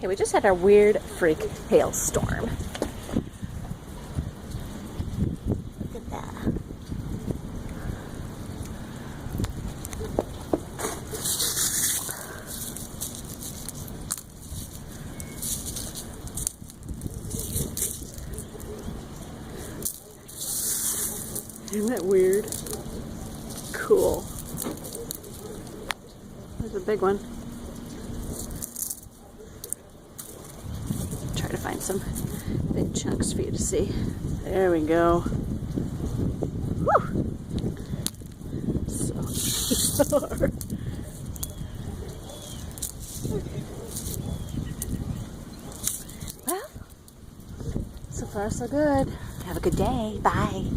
Okay, we just had our weird freak hailstorm. Look at that. Isn't that weird? Cool. There's a big one. Try to find some big chunks for you to see. There we go. Woo! So bizarre. Well, so far so good. Have a good day. Bye.